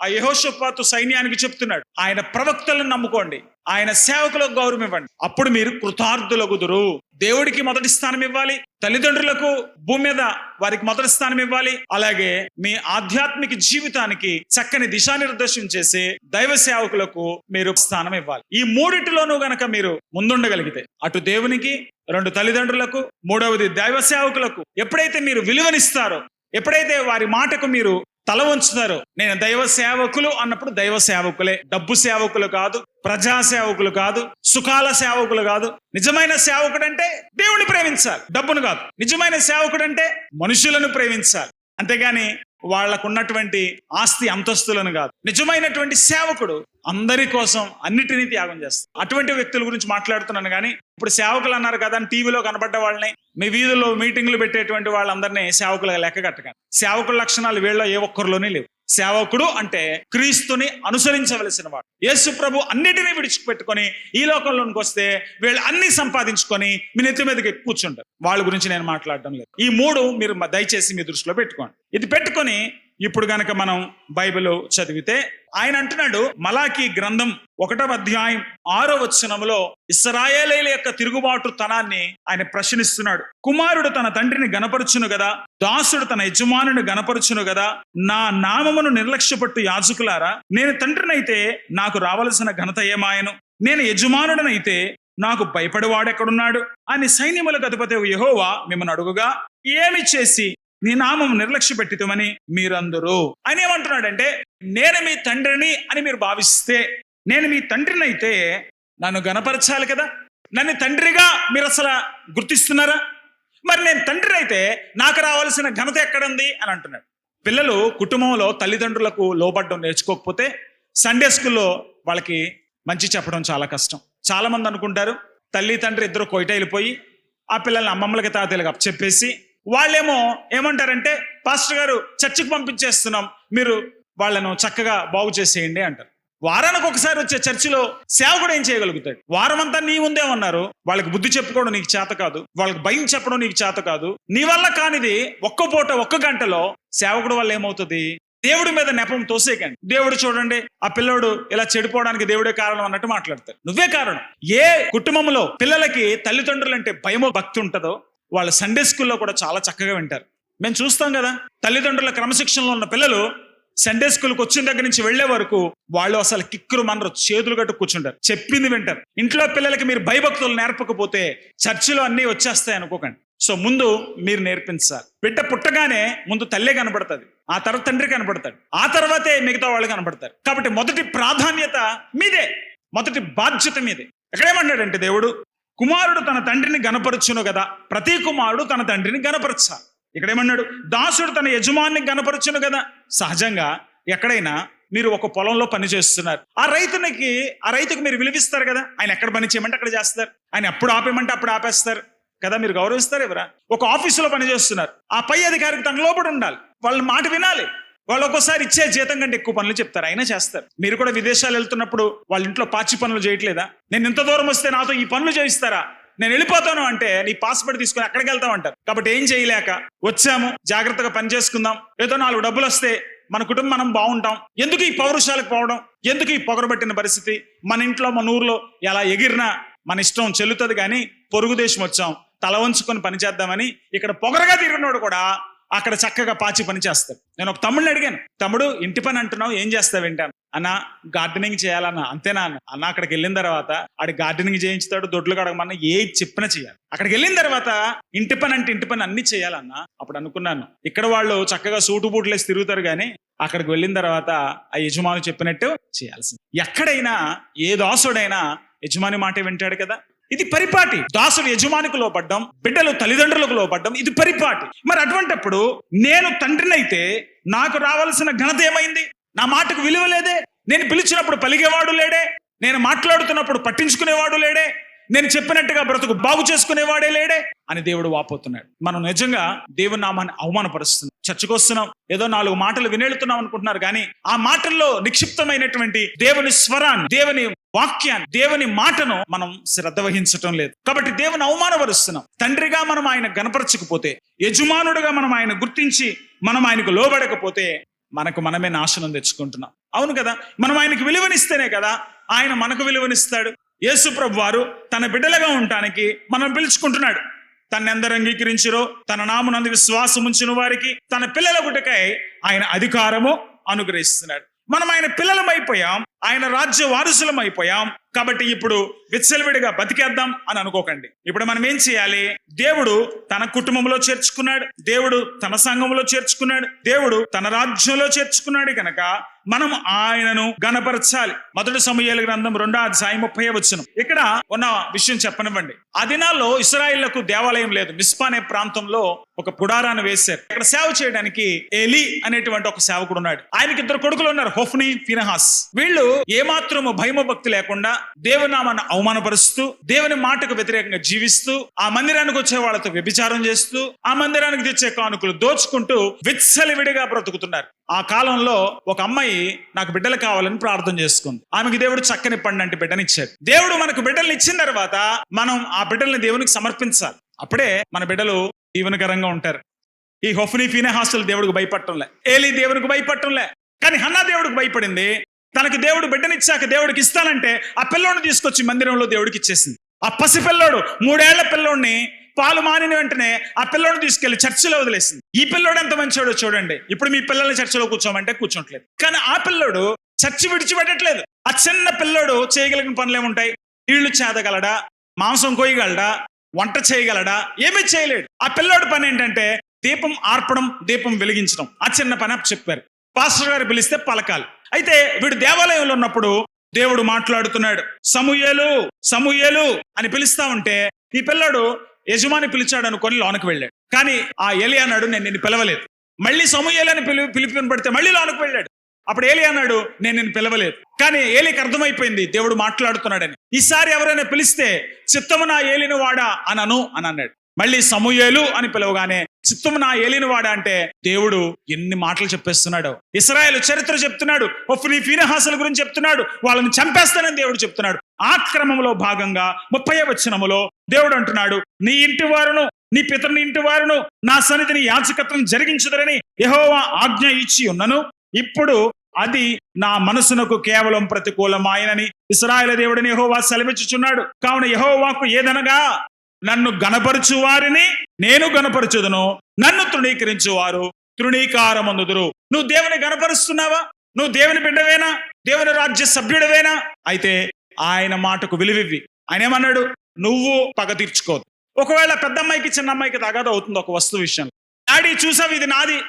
ఆ యెహోషాపాతు సైన్యానికి చెప్తున్నాడు, ఆయన ప్రవక్తలను నమ్ముకోండి, ఆయన సేవకులకు గౌరవం ఇవ్వండి, అప్పుడు మీరు కృతార్థులగుదురు. దేవుడికి మొదటి స్థానం ఇవ్వాలి, తల్లిదండ్రులకు భూమి మీద వారికి మొదటి స్థానం ఇవ్వాలి, అలాగే మీ ఆధ్యాత్మిక జీవితానికి చక్కని దిశానిర్దేశం చేసి దైవ సేవకులకు మీరు స్థానం ఇవ్వాలి. ఈ మూడిటిలోనూ గనక మీరు ముందుండగలిగితే, అటు దేవునికి, 2 తల్లిదండ్రులకు, 3వది దైవ సేవకులకు ఎప్పుడైతే మీరు విలువనిస్తారో, ఎప్పుడైతే వారి మాటకు మీరు తల ఉంచుతారో, నేను దైవ సేవకులు అన్నప్పుడు దైవ సేవకులే, డబ్బు సేవకులు కాదు, ప్రజా సేవకులు కాదు, సుఖాల సేవకులు కాదు. నిజమైన సేవకుడు అంటే దేవుని ప్రేమించాలి, డబ్బును కాదు. నిజమైన సేవకుడు అంటే మనుషులను ప్రేమించాలి, అంతేగాని వాళ్లకు ఉన్నటువంటి ఆస్తి అంతస్తులను కాదు. నిజమైనటువంటి సేవకుడు అందరి కోసం అన్నిటినీ త్యాగం చేస్తారు. అటువంటి వ్యక్తుల గురించి మాట్లాడుతున్నాను. కానీ ఇప్పుడు సేవకులు అన్నారు కదా అని టీవీలో కనబడ్డ వాళ్ళని, మీ వీధుల్లో మీటింగ్లు పెట్టేటువంటి వాళ్ళందరినీ సేవకులుగా లెక్క కట్టకండి. సేవకుల లక్షణాలు వీళ్ళలో ఏ ఒక్కరిలోనే లేవు. సేవకుడు అంటే క్రీస్తుని అనుసరించవలసిన వాడు. యేసు ప్రభు అన్నిటినీ విడిచిపెట్టుకొని ఈ లోకంలోనికి వస్తే వీళ్ళు అన్ని సంపాదించుకొని మీ నెత్తి మీదకి కూర్చుంటారు. వాళ్ళ గురించి నేను మాట్లాడడం లేదు. ఈ 3 మీరు దయచేసి మీ దృష్టిలో పెట్టుకోండి. ఇది పెట్టుకొని ఇప్పుడు గనక మనం బైబిల్ చదివితే ఆయన అంటున్నాడు, మలాకీ గ్రంథం 1వ అధ్యాయం 6వ వచనంలో ఇశ్రాయేలీయుల యొక్క తిరుగుబాటు తనాన్ని ఆయన ప్రశ్నిస్తున్నాడు. కుమారుడు తన తండ్రిని గణపరచును గదా, దాసుడు తన యజమానుని గణపరచును గదా, నా నామమును నిర్లక్ష్యపట్టు యాజకులారా, నేను తండ్రినైతే నాకు రావలసిన ఘనత ఏమాయను, నేను యజమానుడనైతే నాకు భయపడేవాడెక్కడున్నాడు అని సైన్యములకు అధిపతి యెహోవా మిమ్మల్ని అడుగుగా, ఏమి చేసి నీ నామం నిర్లక్ష్య పెట్టితమని మీరందరూ. ఆయన ఏమంటున్నాడంటే, నేను మీ తండ్రిని అని మీరు భావిస్తే, నేను మీ తండ్రిని అయితే నన్ను గణపరచాలి కదా. నన్ను తండ్రిగా మీరు అసలు గుర్తిస్తున్నారా? మరి నేను తండ్రి అయితే నాకు రావాల్సిన ఘనత ఎక్కడుంది అని అంటున్నాడు. పిల్లలు కుటుంబంలో తల్లిదండ్రులకు లోబడ్డం నేర్చుకోకపోతే సండే స్కూల్లో వాళ్ళకి మంచి చెప్పడం చాలా కష్టం. చాలా మంది అనుకుంటారు తల్లి తండ్రి ఇద్దరు కొయిట వెళ్ళిపోయి ఆ పిల్లల్ని అమ్మమ్మలకి తాతయ్యలకు అప్పచెప్పేసి వాళ్ళేమో ఏమంటారంటే, పాస్టర్ గారు చర్చికి పంపించేస్తున్నాం, మీరు వాళ్ళను చక్కగా బాగు చేసేయండి అంటారు. వారానికి ఒకసారి వచ్చే చర్చిలో సేవకుడు ఏం చేయగలుగుతాడు? వారం అంతా నీ ముందే ఉన్నారు, వాళ్ళకి బుద్ధి చెప్పుకోవడం నీకు చేత కాదు, వాళ్ళకి భయం చెప్పడం నీకు చేత కాదు. నీ వల్ల కానిది ఒక్క పూట 1 గంటలో సేవకుడు వల్ల ఏమవుతుంది? దేవుడి మీద నెపం తోసేకండి. దేవుడు చూడండి ఆ పిల్లోడు ఇలా చెడిపోవడానికి దేవుడే కారణం అన్నట్టు మాట్లాడతారు. నువ్వే కారణం. ఏ కుటుంబంలో పిల్లలకి తల్లిదండ్రులు అంటే భయమో భక్తి ఉంటుందో వాళ్ళు సండే స్కూల్లో కూడా చాలా చక్కగా వింటారు. మేము చూస్తాం కదా, తల్లిదండ్రుల క్రమశిక్షణలో ఉన్న పిల్లలు సండే స్కూల్కి వచ్చిన దగ్గర నుంచి వెళ్లే వరకు వాళ్ళు అసలు కిక్కురు మనరు, చేతులు కట్టు కూర్చుంటారు, చెప్పింది వింటారు. ఇంట్లో పిల్లలకి మీరు భయభక్తులు నేర్పకపోతే చర్చిలో అన్నీ వచ్చేస్తాయి అనుకోకండి. సో ముందు మీరు నేర్పించాలి. బిడ్డ పుట్టగానే ముందు తల్లే కనబడుతుంది, ఆ తర్వాత తండ్రి కనబడతాడు, ఆ తర్వాతే మిగతా వాళ్ళు కనబడతారు. కాబట్టి మొదటి ప్రాధాన్యత మీదే, మొదటి బాధ్యత మీదే. ఎక్కడేమన్నాడంటే దేవుడు, కుమారుడు తన తండ్రిని గణపరచును కదా, ప్రతి కుమారుడు తన తండ్రిని గణపరచాలి. ఇక్కడ ఏమన్నాడు? దాసుడు తన యజమాన్ని గనపరచును కదా. సహజంగా ఎక్కడైనా మీరు ఒక పొలంలో పని చేస్తున్నారు, ఆ రైతుకి మీరు విలువిస్తారు కదా. ఆయన ఎక్కడ పని చేయమంటే అక్కడ చేస్తారు, ఆయన ఎప్పుడు ఆపేయమంటే అప్పుడు ఆపేస్తారు కదా. మీరు గౌరవిస్తారు ఎవరా? ఒక ఆఫీసులో పని చేస్తున్నారు, ఆ పై అధికారికి తన లోపడి ఉండాలి, వాళ్ళ మాట వినాలి. వాళ్ళు ఒక్కోసారి ఇచ్చే జీతం కంటే ఎక్కువ పనులు చెప్తారు, అయినా చేస్తారు. మీరు కూడా విదేశాలు వెళ్తున్నప్పుడు వాళ్ళ ఇంట్లో పాచి పనులు చేయట్లేదా? నేను ఇంత దూరం వస్తే నాతో ఈ పనులు చేయిస్తారా, నేను వెళ్ళిపోతాను అంటే నీ పాస్పోర్ట్ తీసుకుని అక్కడికి వెళ్తాం అంటారు. కాబట్టి ఏం చేయలేక వచ్చాము, జాగ్రత్తగా పని చేసుకుందాం, ఏదో 4 డబ్బులు వస్తే మన కుటుంబం మనం బాగుంటాం. ఎందుకు ఈ పౌరుషాలకు పోవడం, ఎందుకు ఈ పొగరబట్టిన పరిస్థితి? మన ఇంట్లో మన ఊర్లో ఎలా ఎగిరినా మన ఇష్టం చెల్లుతుంది, కానీ పొరుగు దేశం వచ్చాం తల వంచుకొని పని చేద్దామని ఇక్కడ పొగరగా తిరిగినోడు కూడా అక్కడ చక్కగా పాచి పని చేస్తాడు. నేను ఒక తమ్ముడిని అడిగాను, తమ్ముడు ఇంటి పని అంటున్నావు, ఏం చేస్తావు వింటాను. అన్న గార్డెనింగ్ చేయాలన్నా. అంతేనా అన్న? అక్కడికి వెళ్ళిన తర్వాత ఆడి గార్డెనింగ్ చేయించుతాడు, దొడ్లు కడగమన్నా ఏ చెప్పినా చేయాలి. అక్కడికి వెళ్ళిన తర్వాత ఇంటి పని అంటే ఇంటి పని అన్ని చేయాలన్నా. అప్పుడు అనుకున్నాను, ఇక్కడ వాళ్ళు చక్కగా సూటు బూట్లు వేసి తిరుగుతారు, కానీ అక్కడికి వెళ్ళిన తర్వాత ఆ యజమాని చెప్పినట్టు చేయాల్సింది. ఎక్కడైనా ఏ దాసుడైనా యజమాని మాట వింటాడు కదా. ఇది పరిపాటి. దాసుడు యజమానికి లోపడ్డం, బిడ్డలు తల్లిదండ్రులకు లోపడ్డం, ఇది పరిపాటి. మరి అటువంటిప్పుడు నేను తండ్రినైతే నాకు రావాల్సిన ఘనత ఏమైంది? నా మాటకు విలువ లేదే. నేను పిలిచినప్పుడు పలిగేవాడు లేడే, నేను మాట్లాడుతున్నప్పుడు పట్టించుకునేవాడు లేడే, నేను చెప్పినట్టుగా బ్రతుకు బాగు చేసుకునేవాడే లేడే అని దేవుడు వాపోతున్నాడు. మనం నిజంగా దేవుని నామాన్ని అవమానపరుస్తున్నాం. చర్చకు వస్తున్నాం, ఏదో 4 మాటలు వినేళ్తున్నాం అనుకుంటున్నారు, కానీ ఆ మాటల్లో నిక్షిప్తమైనటువంటి దేవుని స్వరాన్ని, దేవుని వాక్యాన్ని, దేవుని మాటను మనం శ్రద్ధ వహించటం లేదు. కాబట్టి దేవుని అవమానపరుస్తున్నాం. తండ్రిగా మనం ఆయన గణపరచకపోతే, యజమానుడిగా మనం ఆయన గుర్తించి మనం ఆయనకు లోబడకపోతే మనమే నాశనం తెచ్చుకుంటున్నాం. అవును కదా? మనం ఆయనకు విలువనిస్తేనే కదా ఆయన మనకు విలువనిస్తాడు. యేసు ప్రభు వారు తన బిడ్డలుగా ఉండటానికి మనం పిలుచుకుంటున్నాడు. తన్నెందరు అంగీకరించిరో తన నామనందు విశ్వాసం ఉంచిన వారికి తన పిల్లల గుట్టకై ఆయన అధికారము అనుగ్రహిస్తున్నాడు. మనం ఆయన పిల్లలం అయిపోయాం, ఆయన రాజ్య వారసులం అయిపోయాం. కాబట్టి ఇప్పుడు విచ్చలవిడిగా బతికేద్దాం అని అనుకోకండి. ఇప్పుడు మనం ఏం చేయాలి? దేవుడు తన కుటుంబంలో చేర్చుకున్నాడు, దేవుడు తన సంఘంలో చేర్చుకున్నాడు, దేవుడు తన రాజ్యంలో చేర్చుకున్నాడు కనుక మనం ఆయనను గణపరచాలి. 1 సమూయేలు గ్రంథం 2వ అధ్యాయం 30వ వచనం. ఇక్కడ ఉన్న విషయం చెప్పనివ్వండి. ఆ దినాల్లో ఇశ్రాయేలుకు దేవాలయం లేదు. మిస్పా అనే ప్రాంతంలో ఒక గుడారాన్ని వేశారు. అక్కడ సేవ చేయడానికి ఏలీ అనేటువంటి ఒక సేవకుడు ఉన్నాడు. ఆయనకి 2 కొడుకులు ఉన్నారు, హొఫ్నీ, ఫీనహాస్. వీళ్ళు ఏమాత్రము భయభక్తి లేకుండా దేవునామాన్ని అవమానపరుస్తూ, దేవుని మాటకు వ్యతిరేకంగా జీవిస్తూ, ఆ మందిరానికి వచ్చే వాళ్ళతో వ్యభిచారం చేస్తూ, ఆ మందిరానికి తెచ్చే కానుకలు దోచుకుంటూ విచ్చలవిడిగా బ్రతుకుతున్నారు. ఆ కాలంలో ఒక అమ్మాయి నాకు బిడ్డలు కావాలని ప్రార్థన చేసుకుంది. ఆమెకి దేవుడు చక్కని పండంటి బిడ్డనిచ్చాడు. దేవుడు మనకు బిడ్డల్ని ఇచ్చిన తర్వాత మనం ఆ బిడ్డల్ని దేవునికి సమర్పించాలి. అప్పుడే మన బిడ్డలు దీవెనకరంగా ఉంటారు. ఈ హొఫ్నీ, ఫీనెహాసులు దేవుడికి భయపడటంలే, ఏలీ దేవునికి భయపడటంలే, కానీ హన్నా దేవుడికి భయపడింది. తనకు దేవుడు బిడ్డనిచ్చాక దేవుడికి ఇస్తానంటే ఆ పిల్లోడిని తీసుకొచ్చి మందిరంలో దేవుడికి ఇచ్చేసింది. ఆ పసి పిల్లోడు 3 ఏళ్ల పిల్లోడిని పాలు మానిన వెంటనే ఆ పిల్లోడిని తీసుకెళ్లి చర్చిలో వదిలేసింది. ఈ పిల్లోడు ఎంత మంచోడో చూడండి. ఇప్పుడు మీ పిల్లల్ని చర్చిలో కూర్చోమంటే కూర్చోట్లేదు, కానీ ఆ పిల్లోడు చర్చి విడిచిపెట్టట్లేదు. ఆ చిన్న పిల్లోడు చేయగలిగిన పనులు ఏముంటాయి? నీళ్లు చేదగలడా, మాంసం కోయగలడా, వంట చేయగలడా? ఏమీ చేయలేడు. ఆ పిల్లోడి పని ఏంటంటే దీపం ఆర్పడం, దీపం వెలిగించడం. ఆ చిన్న పని చెప్పారు. పాస్టర్ గారు పిలిస్తే పలకాలి. అయితే వీడు దేవాలయంలో ఉన్నప్పుడు దేవుడు మాట్లాడుతున్నాడు. సమూయేలు, సమూయేలు అని పిలుస్తా ఉంటే ఈ పిల్లాడు యజమాని పిలిచాడు అనుకొని లోనకు వెళ్ళాడు. కానీ ఆ ఏలీ అన్నాడు, నేను నిన్ను పిలవలేదు. మళ్ళీ సమూయేలు అని పిలిపిన పడితే మళ్ళీ లోనకు వెళ్ళాడు. అప్పుడు ఏలీ అన్నాడు, నేను నిన్ను పిలవలేదు. కానీ ఏలీకి అర్థమైపోయింది దేవుడు మాట్లాడుతున్నాడని. ఈసారి ఎవరైనా పిలిస్తే చిత్తము నా ఏలిన వాడా అని అన్నాడు. మళ్ళీ సమూయేలు అని పిలవగానే చిత్తము నా ఏలిన వాడా అంటే దేవుడు ఎన్ని మాటలు చెప్పేస్తున్నాడు. ఇశ్రాయేలు చరిత్ర చెప్తున్నాడు, హొఫ్నీ, ఫీనెహాసుల గురించి చెప్తున్నాడు, వాళ్ళని చంపేస్తానని దేవుడు చెప్తున్నాడు. ఆ క్రమంలో భాగంగా 30వ వచనములో దేవుడు అంటున్నాడు, నీ ఇంటి వారును నీ పితరుని ఇంటి వారును నా సన్నిధిని యాజకత్వం జరిగించుదరని యెహోవా ఆజ్ఞ ఇచ్చి ఉన్నను. ఇప్పుడు అది నా మనసునకు కేవలం ప్రతికూలమాయనని ఇశ్రాయేలు దేవుడిని యెహోవా సెలవిచ్చుచున్నాడు. కావున యెహోవాకు ఏదనగా, నన్ను గణపరచు వారిని నేను గణపరచుదును, నన్ను తృణీకరించు వారు తృణీకారమందుదురు. నువ్వు దేవుని గణపరుస్తున్నావా? నువ్వు దేవుని బిడ్డవేనా? దేవుని రాజ్య సభ్యుడవేనా? అయితే ఆయన మాటకు విలువివ్వి. ఆయన ఏమన్నాడు? నువ్వు పగ తీర్చుకోదు. ఒకవేళ పెద్ద అమ్మాయికి చిన్న అమ్మాయికి తగాద అవుతుంది ఒక వస్తువు విషయంలో. డాడీ చూసావు ఇది నాది,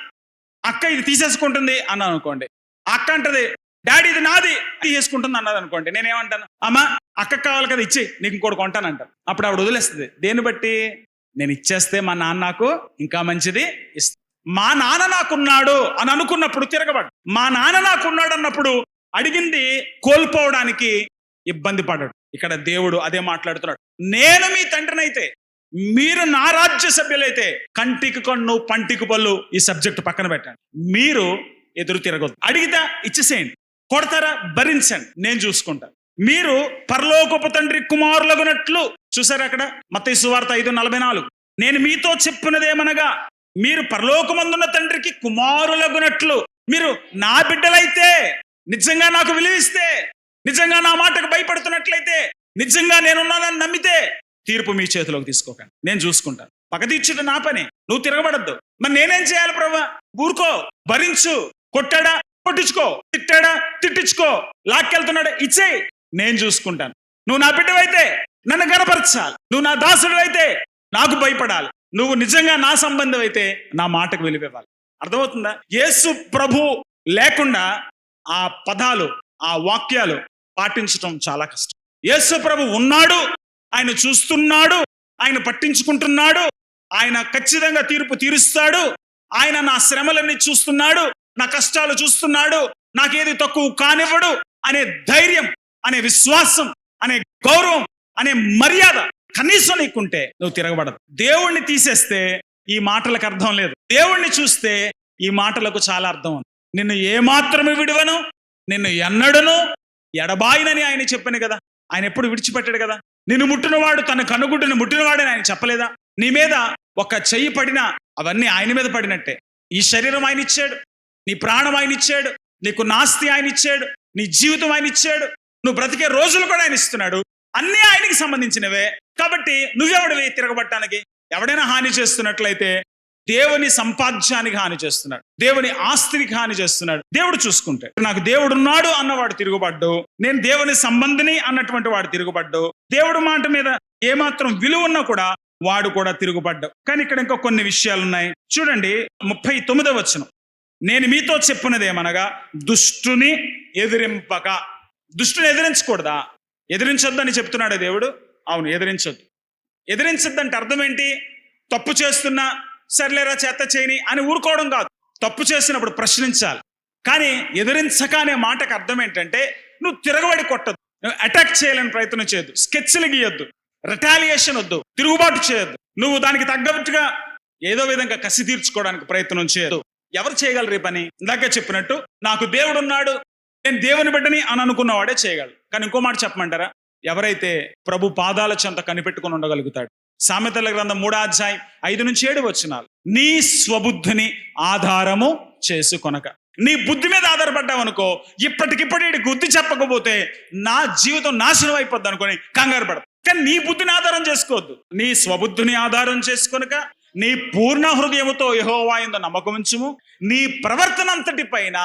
అక్క ఇది తీసేసుకుంటుంది అన్నాను అనుకోండి. అక్క అంటది, డాడీ ఇది నాది తీసేసుకుంటుంది అన్నది అనుకోండి. నేనేమంటాను? అమ్మా అక్కకు కావాలి కదా ఇచ్చి, నీకు ఇంకోటి కొంటానంటాను. అప్పుడు ఆవిడ వదిలేస్తుంది. దేన్ని బట్టి? నేను ఇచ్చేస్తే మా నాన్న నాకు ఇంకా మంచిది ఇస్తా. మా నాన్న నాకున్నాడు అని అనుకున్నప్పుడు తిరగబడ్డు. మా నాన్న నాకున్నాడు అన్నప్పుడు అడిగింది కోల్పోవడానికి ఇబ్బంది పడ్డాడు. ఇక్కడ దేవుడు అదే మాట్లాడుతున్నాడు. నేను మీ తండ్రినైతే, మీరు నా రాజ్య సభ్యులైతే, కంటికి కన్ను పంటికి పళ్ళు ఈ సబ్జెక్ట్ పక్కన పెట్టండి. మీరు ఎదురు తిరగదు. అడిగితే ఇచ్చేసేయండి, కొడతారా భరించండి, నేను చూసుకుంటాను. మీరు పరలోకపు తండ్రి కుమారులగునట్లు, చూసారు అక్కడ మత్తయి సువార్త 5:44, నేను మీతో చెప్పినదేమనగా మీరు పరలోకమందున్న తండ్రికి కుమారులగునట్లు, మీరు నా బిడ్డలైతే, నిజంగా నాకు విలువిస్తే, నిజంగా నా మాటకు భయపడుతున్నట్లయితే, నిజంగా నేనున్నానని నమ్మితే తీర్పు మీ చేతిలోకి తీసుకోకండి, నేను చూసుకుంటాను. పగ తీర్చుట నా పని, నువ్వు తిరగబడద్దు. మరి నేనేం చేయాలి ప్రభువా? ఊరుకో, భరించు. కొట్టాడా కొట్టించుకో, తిట్టాడా తిట్టించుకో, లాక్కెళ్తున్నాడా ఇచ్చేయి, నేను చూసుకుంటాను. నువ్వు నా బిడ్డవైతే నన్ను గనపరచాలి, నువ్వు నా దాసుడు అయితే నాకు భయపడాలి, నువ్వు నిజంగా నా సంబంధం అయితే నా మాటకు విలువివ్వాలి. అర్థమవుతుందా? యేసు ప్రభు లేకుండా ఆ పదాలు, ఆ వాక్యాలు పాటించటం చాలా కష్టం. యేసు ప్రభు ఉన్నాడు, ఆయన చూస్తున్నాడు, ఆయన పట్టించుకుంటున్నాడు, ఆయన ఖచ్చితంగా తీర్పు తీరుస్తాడు, ఆయన నా శ్రమలన్నీ చూస్తున్నాడు, నా కష్టాలు చూస్తున్నాడు, నాకేది తక్కువ కానివ్వడు అనే ధైర్యం, అనే విశ్వాసం, అనే గౌరవం, అనే మర్యాద కనీసం నీకుంటే నువ్వు తిరగబడదు. దేవుణ్ణి తీసేస్తే ఈ మాటలకు అర్థం లేదు, దేవుణ్ణి చూస్తే ఈ మాటలకు చాలా అర్థం ఉంది. నిన్ను ఏమాత్రమే విడువను, నిన్ను ఎన్నడను ఎడబాయినని ఆయన చెప్పాను కదా. ఆయన ఎప్పుడు విడిచిపెట్టాడు కదా. నిన్ను ముట్టినవాడు తన కనుగుడ్డును ముట్టినవాడని ఆయన చెప్పలేదా? నీ మీద ఒక చెయ్యి పడినా అవన్నీ ఆయన మీద పడినట్టే. ఈ శరీరం ఆయన ఇచ్చాడు, నీ ప్రాణం ఆయన ఇచ్చాడు, నీకు నాస్తి ఆయన ఇచ్చాడు, నీ జీవితం ఆయన ఇచ్చాడు, నువ్వు బ్రతికే రోజులు కూడా ఆయన ఇస్తున్నాడు. అన్నీ ఆయనకి సంబంధించినవే. కాబట్టి నువ్వెవడివి తిరగబట్టడానికి? ఎవడైనా హాని చేస్తున్నట్లయితే దేవుని సంపాద్యానికి హాని చేస్తున్నాడు, దేవుని ఆస్తికి హాని చేస్తున్నాడు. దేవుడు చూసుకుంటాడు. నాకు దేవుడు ఉన్నాడు అన్నవాడు తిరుగుబడ్డు, నేను దేవుని సంబంధిని అన్నటువంటి వాడు తిరుగుబడ్డు, దేవుడు మాట మీద ఏమాత్రం విలువ ఉన్నా కూడా వాడు కూడా తిరుగుబడ్డు. కానీ ఇక్కడ ఇంకా కొన్ని విషయాలు ఉన్నాయి. చూడండి 39వ వచనం, నేను మీతో చెప్పున్నదేమనగా దుష్టుని ఎదిరింపక. దుష్టుని ఎదిరించకూడదా? ఎదిరించొద్దని చెప్తున్నాడు దేవుడు. అవును, ఎదిరించొద్దు. ఎదిరించొద్దంటే అర్థం ఏంటి? తప్పు చేస్తున్నా సర్లేరా చేత చేయని అని ఊరుకోవడం కాదు. తప్పు చేసినప్పుడు ప్రశ్నించాలి. కానీ ఎదిరించక అనే మాటకు అర్థం ఏంటంటే నువ్వు తిరగబడి కొట్టద్దు, నువ్వు అటాక్ చేయాలని ప్రయత్నం చేయొద్దు, స్కెచ్లు గీయొద్దు, రిటాలియేషన్ వద్దు, తిరుగుబాటు చేయొద్దు, నువ్వు దానికి తగ్గట్టుగా ఏదో విధంగా కసి తీర్చుకోవడానికి ప్రయత్నం చేయొద్దు. ఎవరు చేయగలరు ఈ పని? ఇందాక చెప్పినట్టు నాకు దేవుడు ఉన్నాడు, నేను దేవుని బిడ్డని అని అనుకున్నవాడే చేయగలరు. కానీ ఇంకో మాట చెప్పమంటారా? ఎవరైతే ప్రభు పాదాల చెంత కనిపెట్టుకుని ఉండగలుగుతాడు. సామెతల గ్రంథం 3:5-7 వచనాలు, నీ స్వబుద్ధిని ఆధారము చేసుకొనక. నీ బుద్ధి మీద ఆధారపడ్డావనుకో, ఇప్పటికిప్పుడు బుద్ధి చెప్పకపోతే నా జీవితం నాశనం అయిపోద్ది అనుకొని కంగారు పడదు. కానీ నీ బుద్ధిని ఆధారం చేసుకోవద్దు. నీ స్వబుద్ధిని ఆధారం చేసుకొనక నీ పూర్ణ హృదయముతో యెహోవా యందు నమ్మకం ఉంచుము, నీ ప్రవర్తన అంతటి పైన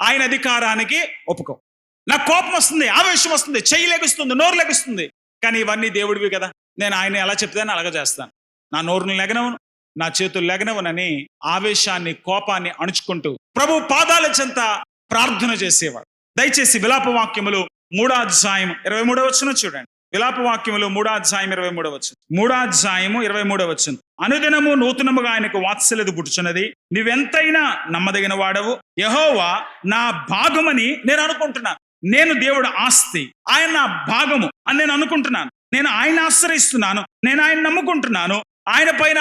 ఆయన అధికారానికి ఒప్పుకో. నాకు కోపం వస్తుంది, ఆవేశం వస్తుంది, చెయ్యి లెగుస్తుంది, నోరు లెగుస్తుంది, కానీ ఇవన్నీ దేవుడివి కదా, నేను ఆయన ఎలా చెప్తానో అలాగే చేస్తాను. నా నోరును లెగనవును, నా చేతులు లెగనవునని ఆవేశాన్ని, కోపాన్ని అణుచుకుంటూ ప్రభు పాదాల చెంత ప్రార్థన చేసేవాడు. దయచేసి విలాప వాక్యములు 3:23 వచనం చూడండి. విలాప వాక్యములు 3:23 వచనం. 3:23 వచనం. అనుదినము నూతనముగా ఆయనకు వాత్సల్యత పుట్టుచున్నది, నువ్వెంతైనా నమ్మదగిన వాడవు, యెహోవా నా భాగమని నేను అనుకుంటున్నాను. నేను దేవుడు ఆస్తి, ఆయన నా భాగము అని నేను అనుకుంటున్నాను. నేను ఆయన ఆశ్రయిస్తున్నాను, నేను ఆయన నమ్ముకుంటున్నాను. ఆయన పైన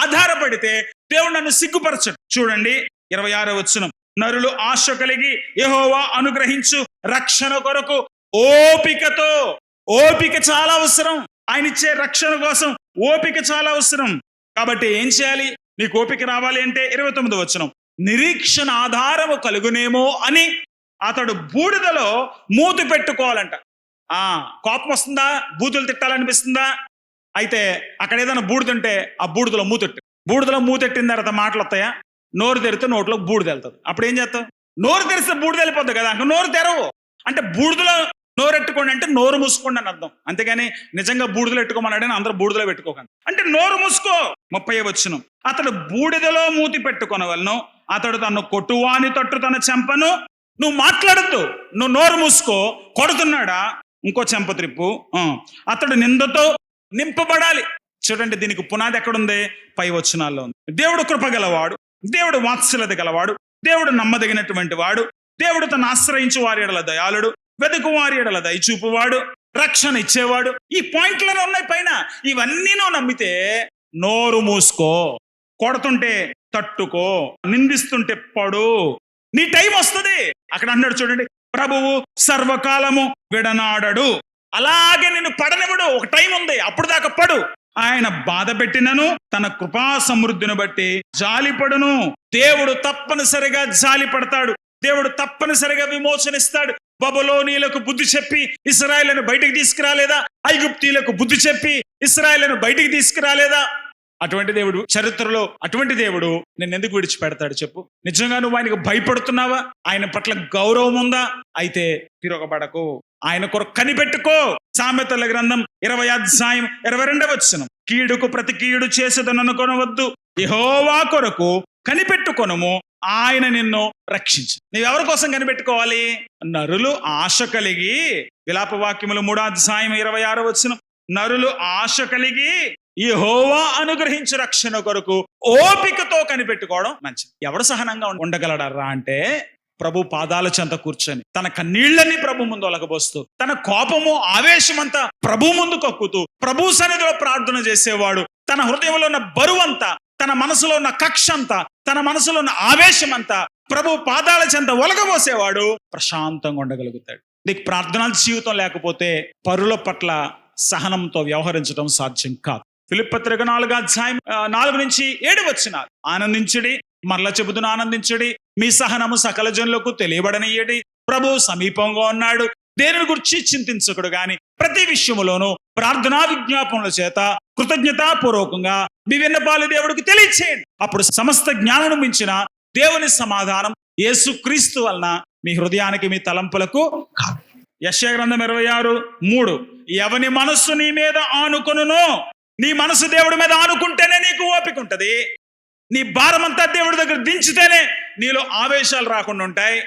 ఆధారపడితే దేవుడు నన్ను సిగ్గుపరచడు. చూడండి 26వ వచనం, నరులు ఆశ కలిగి యెహోవా అనుగ్రహించు రక్షణ కొరకు ఓపికతో. ఓపిక చాలా అవసరం. ఆయన ఇచ్చే రక్షణ కోసం ఓపిక చాలా అవసరం. కాబట్టి ఏం చేయాలి? నీకు ఓపిక రావాలి అంటే 29వ వచనం, నిరీక్షణ ఆధారము కలుగునేమో అని అతడు బూడిదలో మూతి పెట్టుకోవాలంట. కోపం వస్తుందా? బూతులు తిట్టాలనిపిస్తుందా? అయితే అక్కడ ఏదైనా బూడిదుంటే ఆ బూడిదలో మూతెట్టు. బూడిదలో మూతెట్టిన తర్వాత మాటలు వస్తాయా? నోరు తెరిస్తే నోట్లో బూడిద వెళ్తుంది. అప్పుడు ఏం చేస్తావు? నోరు తెరిస్తే బూడిద వెళ్ళిపోద్ది కదా. నోరు తెరవు అంటే బూడిదలో నోరు ఎట్టుకోండి అంటే నోరు మూసుకోండి అని అర్థం. అంతేగాని నిజంగా బూడిదలో ఎట్టుకోమన్నాడని అందరూ బూడిదలో పెట్టుకోకండి. అంటే నోరు మూసుకో. 30వ వచనం, అతడు బూడిదలో మూతి పెట్టుకొనవలను, అతడు తను కొట్టువాని తట్టు తన చెంపను. నువ్వు మాట్లాడద్దు, నువ్వు నోరు మూసుకో. కొడుతున్నాడా? ఇంకో చెంప త్రిప్పు. అతడు నిందతో నింపబడాలి. చూడండి, దీనికి పునాది ఎక్కడుంది? పై వచనాల్లో ఉంది. దేవుడు కృప గలవాడు, దేవుడు వాత్సల్యత గలవాడు, దేవుడు నమ్మదగినటువంటి వాడు, దేవుడు తను ఆశ్రయించు వారి ఎడల దయాళుడు, వెతుకు వారి ఎడల దయచూపువాడు, రక్షణ ఇచ్చేవాడు. ఈ పాయింట్లలో ఉన్నాయి పైన. ఇవన్నీ నువ్వు నమ్మితే నోరు మూసుకో, కొడుతుంటే తట్టుకో, నిందిస్తుంటే పడు, నీ టైం వస్తుంది. అక్కడ అన్నాడు చూడండి, ప్రభువు సర్వకాలము విడనాడడు. అలాగే నిన్ను పడనివ్వడు. ఒక టైం ఉంది, అప్పుడు దాకా పడు. ఆయన బాధ పెట్టినను తన కృపా సమృద్ధిని బట్టి జాలిపడును. దేవుడు తప్పనిసరిగా జాలి పడతాడు. దేవుడు తప్పనిసరిగా విమోచనిస్తాడు. బబులోనీయులకు బుద్ధి చెప్పి ఇశ్రాయేలును బయటికి తీసుకురాలేదా? ఐగుప్తీయులకు బుద్ధి చెప్పి ఇశ్రాయేలును బయటికి తీసుకురాలేదా? అటువంటి దేవుడు, చరిత్రలో అటువంటి దేవుడు నేను ఎందుకు విడిచిపెడతాడు చెప్పు? నిజంగా నువ్వు ఆయనకు భయపడుతున్నావా? ఆయన పట్ల గౌరవం ఉందా? అయితే తిరగబడకు, ఆయన కొరకు కనిపెట్టుకో. సామెతల గ్రంథం 20:22 కీడుకు ప్రతి కీడు చేసేదని అనుకొనవద్దు, యెహోవా కొరకు కనిపెట్టుకొనుము, ఆయన నిన్ను రక్షించు. నీవెవరి కోసం కనిపెట్టుకోవాలి? నరులు ఆశ కలిగి, విలాప వాక్యములు 3:26 నరులు ఆశ కలిగి యెహోవా అనుగ్రహించు రక్షణ కొరకు ఓపికతో కనిపెట్టుకోవడం మంచిది. ఎవడు సహనంగా ఉండగలడరా అంటే, ప్రభు పాదాల చెంత కూర్చొని తన కన్నీళ్లని ప్రభు ముందు ఒలకబోస్తూ, తన కోపము ఆవేశమంతా ప్రభు ముందు కక్కుతూ, ప్రభు సన్నిధిలో ప్రార్థన చేసేవాడు, తన హృదయంలో ఉన్న బరువంతా, తన మనసులో ఉన్న కక్ష అంతా, తన మనసులో ఉన్న ఆవేశం అంతా ప్రభు పాదాల చెంత ఒలకబోసేవాడు ప్రశాంతంగా ఉండగలుగుతాడు. నీకు ప్రార్థనా జీవితం లేకపోతే పరుల పట్ల సహనంతో వ్యవహరించడం సాధ్యం కాదు. ఫిలిప్పీ పత్రిక 4:4-7 ఆనందించుడి, మరలా చెబుతున్న ఆనందించుడి, మీ సహనము సకల జనులకు తెలియబడనీయడి, ప్రభు సమీపంగా ఉన్నాడు, దేనిని గురించి చింతించకుడు గాని ప్రతి విషయములోనూ ప్రార్థనా విజ్ఞాపనల చేత కృతజ్ఞతాపూర్వకంగా మీ విన్నపాలు దేవుడికి తెలియచేయండి. అప్పుడు సమస్త జ్ఞానం మించిన దేవుని సమాధానం యేసుక్రీస్తు వలన మీ హృదయానికి, మీ తలంపులకు కాదు. యెషయా గ్రంథం 26:3 ఎవని మనస్సు నీ మీద ఆనుకొనునో, నీ మనసు దేవుడి మీద ఆనుకుంటేనే నీకు ఓపిక ఉంటది. నీ భారమంతా దేవుడి దగ్గర దించితేనే నీలో ఆవేశాలు రాకుండా ఉంటాయి.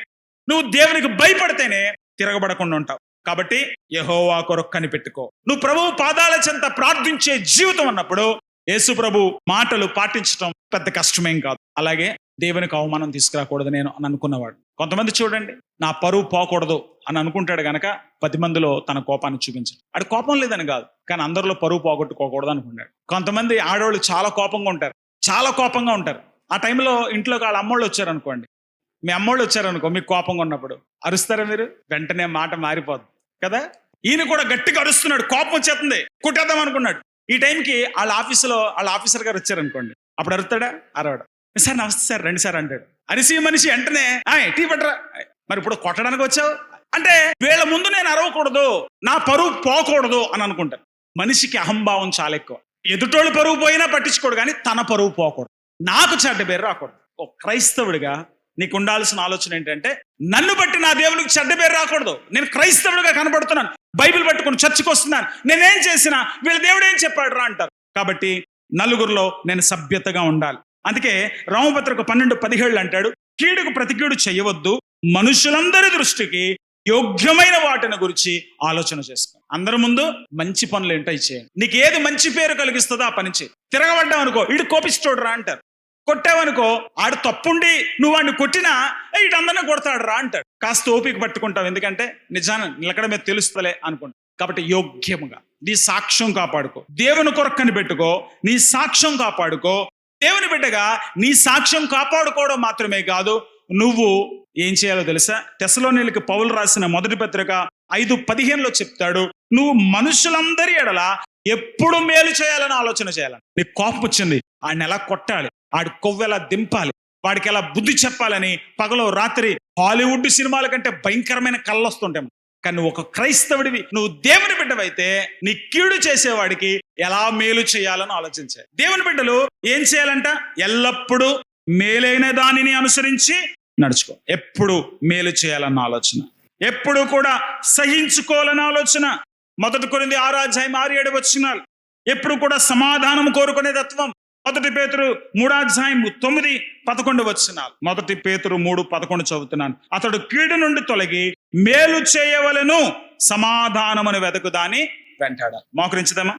నువ్వు దేవునికి భయపడితేనే తిరగబడకుండా ఉంటావు. కాబట్టి యెహోవా కొరకు కనిపెట్టుకో. నువ్వు ప్రభువు పాదాల చెంత ప్రార్థించే జీవితం అన్నప్పుడు యేసు ప్రభు మాటలు పాటించడం పెద్ద కష్టమేం కాదు. అలాగే దేవునికి అవమానం తీసుకురాకూడదు నేను అని అనుకున్నవాడు. కొంతమంది చూడండి, నా పరువు పోకూడదు అని అనుకుంటాడు గనక 10 మందిలో తన కోపాన్ని చూపించాడు. ఆడు కోపం లేదని కాదు, కానీ అందరిలో పరువు పోగొట్టుకోకూడదు అనుకున్నాడు. కొంతమంది ఆడవాళ్ళు చాలా కోపంగా ఉంటారు, చాలా కోపంగా ఉంటారు. ఆ టైంలో ఇంట్లోకి వాళ్ళ అమ్మోళ్ళు వచ్చారనుకోండి, మీ అమ్మోళ్ళు వచ్చారనుకో, మీకు కోపంగా ఉన్నప్పుడు అరుస్తారా మీరు? వెంటనే మాట మారిపోదు కదా. ఈయన కూడా గట్టిగా అరుస్తున్నాడు, కోపం వచ్చేస్తుంది, కొట్టేద్దాం అనుకున్నాడు. ఈ టైంకి వాళ్ళ ఆఫీసర్ గారు వచ్చారనుకోండి, అప్పుడు అరుస్తాడా? అరవడం. సార్ నమస్తే సార్, రండి సార్ అంటాడు. అరిసి మనిషి వెంటనే టీ పట్టరా, మరి ఇప్పుడు కొట్టడానికి వచ్చావు అంటే వీళ్ళ ముందు నేను అరవకూడదు, నా పరువు పోకూడదు అని అనుకుంటాను. మనిషికి అహంభావం చాలా ఎక్కువ. ఎదుటోళ్ళు పరువు పోయినా పట్టించుకోడు, కానీ తన పరువు పోకూడదు, నాకు చెడ్డ పేరు రాకూడదు. ఒక క్రైస్తవుడిగా నీకు ఉండాల్సిన ఆలోచన ఏంటంటే, నన్ను బట్టి నా దేవునికి చెడ్డ పేరు రాకూడదు. నేను క్రైస్తవుడిగా కనబడుతున్నాను, బైబిల్ పట్టుకుని చర్చికి వస్తున్నాను, నేనేం చేసినా వీళ్ళ దేవుడు ఏం చెప్పాడు రా అంటారు. కాబట్టి నలుగురిలో నేను సభ్యతగా ఉండాలి. అందుకే రోమపత్రిక 12:17 అంటాడు, కీడుకు ప్రతి కీడు చేయవద్దు, మనుషులందరి దృష్టికి యోగ్యమైన వాటిని గురించి ఆలోచన చేసుకో. అందరి ముందు మంచి పనులు ఏంటో చేయండి. నీకు ఏది మంచి పేరు కలిగిస్తుందో ఆ పని చేయి. తిరగబడ్డావు అనుకో, ఇటు కోపిస్తోడు రా అంటారు. కొట్టావనుకో, ఆడు తప్పుండి నువ్వు వాడిని కొట్టినా ఇటు అందరినీ కొడతాడు రా అంటాడు. కాస్త ఓపిక పట్టుకుంటావు, ఎందుకంటే నిజాన్ని నిలకడమే తెలుస్తలే అనుకుంటా. కాబట్టి యోగ్యముగా నీ సాక్ష్యం కాపాడుకో, దేవుని కొరకు కనిపెట్టుకో, నీ సాక్ష్యం కాపాడుకో. దేవుని బిడ్డగా నీ సాక్ష్యం కాపాడుకోవడం మాత్రమే కాదు, నువ్వు ఏం చేయాలో తెలుసా? తెస్సలోనీయులకు పౌలు రాసిన మొదటి పత్రిక 5:15 చెప్తాడు, నువ్వు మనుషులందరి ఎడల ఎప్పుడు మేలు చేయాలని ఆలోచన చేయాలని. నీకు కోపం వచ్చింది, ఆడిని ఎలా కొట్టాలి, ఆడి కొవ్వు ఎలా దింపాలి, వాడికి ఎలా బుద్ధి చెప్పాలని పగలో రాత్రి హాలీవుడ్ సినిమాల కంటే భయంకరమైన కళ్ళు వస్తుంటాయి. కానీ నువ్వు ఒక క్రైస్తవుడివి, నువ్వు దేవుని బిడ్డవైతే నీ కీడు చేసేవాడికి ఎలా మేలు చేయాలని ఆలోచించాలి. దేవుని బిడ్డలు ఏం చేయాలంట? ఎల్లప్పుడూ మేలైన దానిని అనుసరించి నడుచుకో. ఎప్పుడు మేలు చేయాలన్న ఆలోచన, ఎప్పుడు కూడా సహించుకోవాలన్న ఆలోచన. 1 కొరింథీ 6:6-7 ఎప్పుడు కూడా సమాధానం కోరుకునే తత్వం. 1 పేతురు 3:9-11 1 పేతురు 3:11 చదువుతున్నాను. అతడు కీడు నుండి తొలగి మేలు చేయవలెను, సమాధానమును వెదకుదాని వెంటాడాలి. మోకరించుదామా?